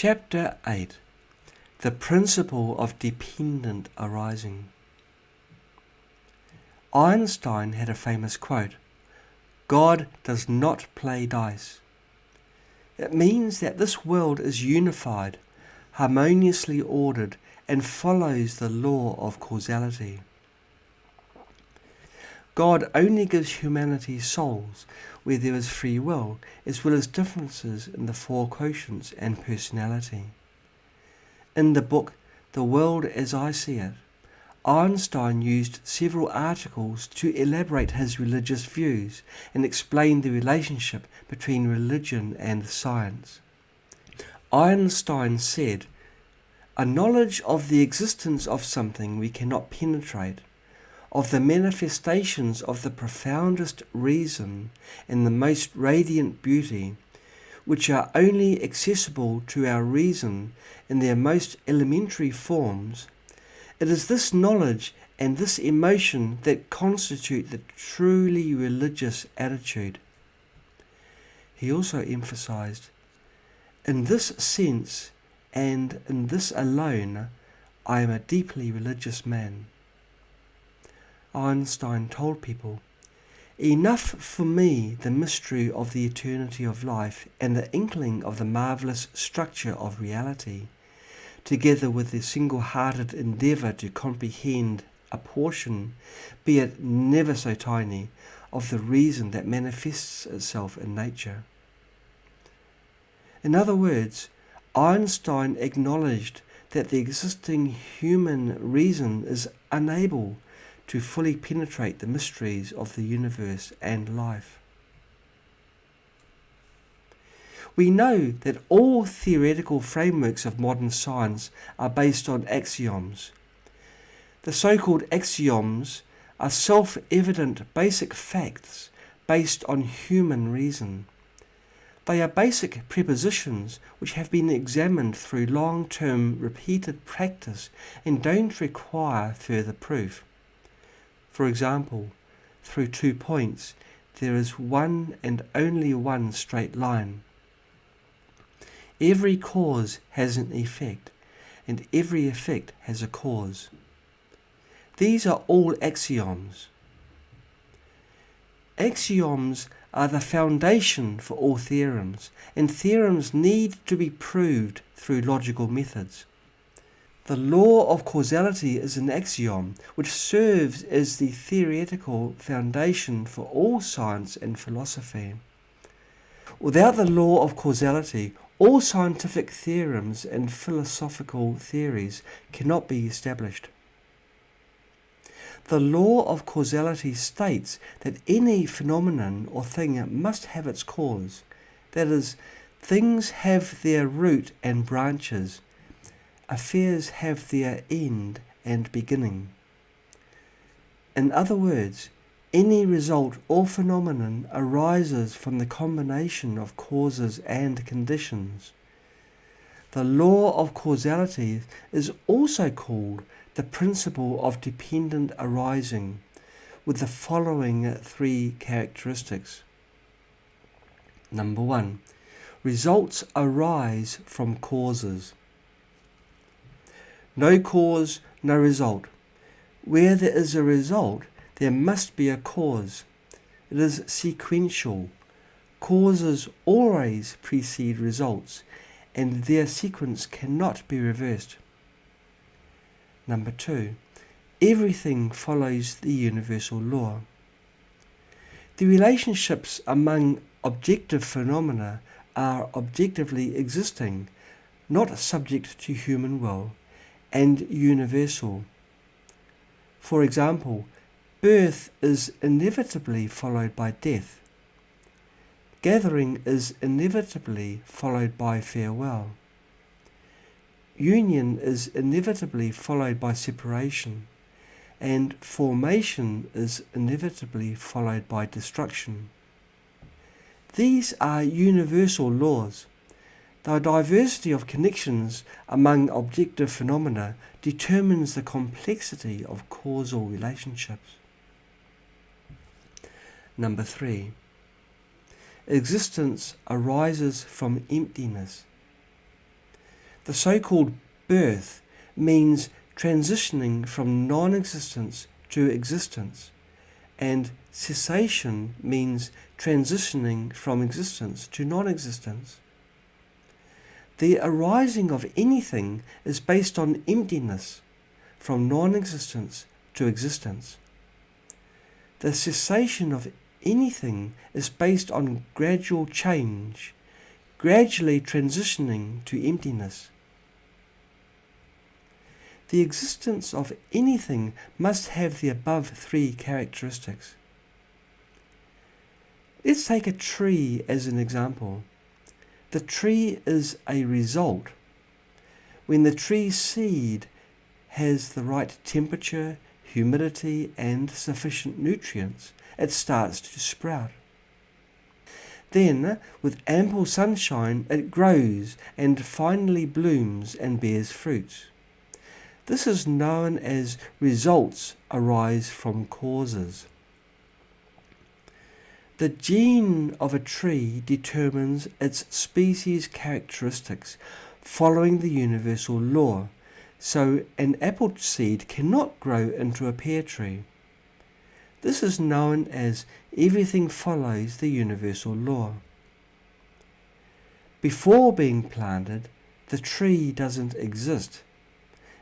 Chapter 8. The Principle of Dependent Arising. Einstein had a famous quote, "God does not play dice." It means that this world is unified, harmoniously ordered, and follows the law of causality. God only gives humanity souls where there is free will, as well as differences in the four quotients and personality. In the book The World as I See It, Einstein used several articles to elaborate his religious views and explain the relationship between religion and science. Einstein said, "A knowledge of the existence of something we cannot penetrate, of the manifestations of the profoundest reason and the most radiant beauty, which are only accessible to our reason in their most elementary forms, it is this knowledge and this emotion that constitute the truly religious attitude." He also emphasized, "In this sense, and in this alone, I am a deeply religious man." Einstein told people, "Enough for me the mystery of the eternity of life and the inkling of the marvelous structure of reality, together with the single-hearted endeavor to comprehend a portion, be it never so tiny, of the reason that manifests itself in nature." In other words, Einstein acknowledged that the existing human reason is unable to fully penetrate the mysteries of the universe and life. We know that all theoretical frameworks of modern science are based on axioms. The so-called axioms are self-evident basic facts based on human reason. They are basic prepositions which have been examined through long-term repeated practice and don't require further proof. For example, through 2 points, there is one and only one straight line. Every cause has an effect, and every effect has a cause. These are all axioms. Axioms are the foundation for all theorems, and theorems need to be proved through logical methods. The law of causality is an axiom which serves as the theoretical foundation for all science and philosophy. Without the law of causality, all scientific theorems and philosophical theories cannot be established. The law of causality states that any phenomenon or thing must have its cause. That is, things have their root and branches. Affairs have their end and beginning. In other words, any result or phenomenon arises from the combination of causes and conditions. The law of causality is also called the principle of dependent arising, with the following 3 characteristics. Number 1. Results arise from causes. No cause, no result. Where there is a result, there must be a cause. It is sequential. Causes always precede results, and their sequence cannot be reversed. Number 2. Everything follows the universal law. The relationships among objective phenomena are objectively existing, not subject to human will, and universal. For example, birth is inevitably followed by death. Gathering is inevitably followed by farewell. Union is inevitably followed by separation, and formation is inevitably followed by destruction. These are universal laws. The diversity of connections among objective phenomena determines the complexity of causal relationships. Number 3. Existence arises from emptiness. The so-called birth means transitioning from non-existence to existence, and cessation means transitioning from existence to non-existence. The arising of anything is based on emptiness, from non-existence to existence. The cessation of anything is based on gradual change, gradually transitioning to emptiness. The existence of anything must have the above three characteristics. Let's take a tree as an example. The tree is a result. When the tree seed has the right temperature, humidity and sufficient nutrients, it starts to sprout. Then, with ample sunshine, it grows and finally blooms and bears fruits. This is known as results arise from causes. The gene of a tree determines its species characteristics following the universal law, so an apple seed cannot grow into a pear tree. This is known as everything follows the universal law. Before being planted, the tree doesn't exist.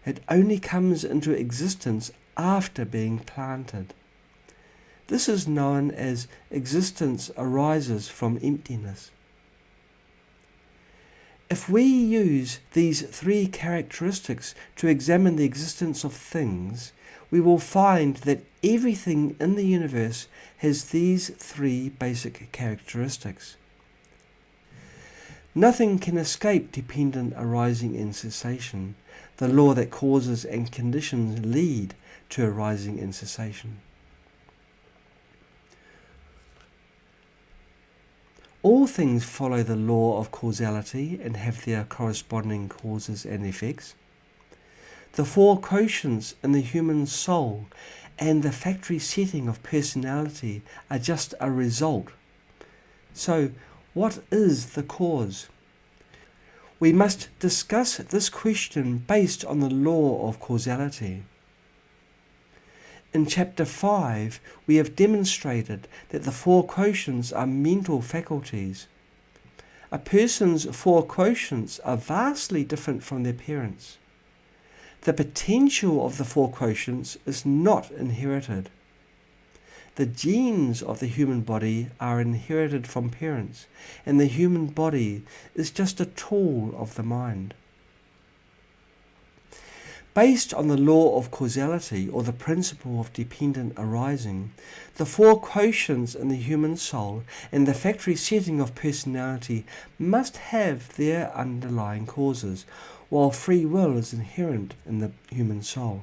It only comes into existence after being planted. This is known as existence arises from emptiness. If we use these three characteristics to examine the existence of things, we will find that everything in the universe has these three basic characteristics. Nothing can escape dependent arising and cessation, the law that causes and conditions lead to arising and cessation. All things follow the law of causality and have their corresponding causes and effects. The four quotients in the human soul and the factory setting of personality are just a result. So, what is the cause? We must discuss this question based on the law of causality. In Chapter 5, we have demonstrated that the four quotients are mental faculties. A person's four quotients are vastly different from their parents. The potential of the four quotients is not inherited. The genes of the human body are inherited from parents, and the human body is just a tool of the mind. Based on the law of causality, or the principle of dependent arising, the four quotients in the human soul and the factory setting of personality must have their underlying causes, while free will is inherent in the human soul.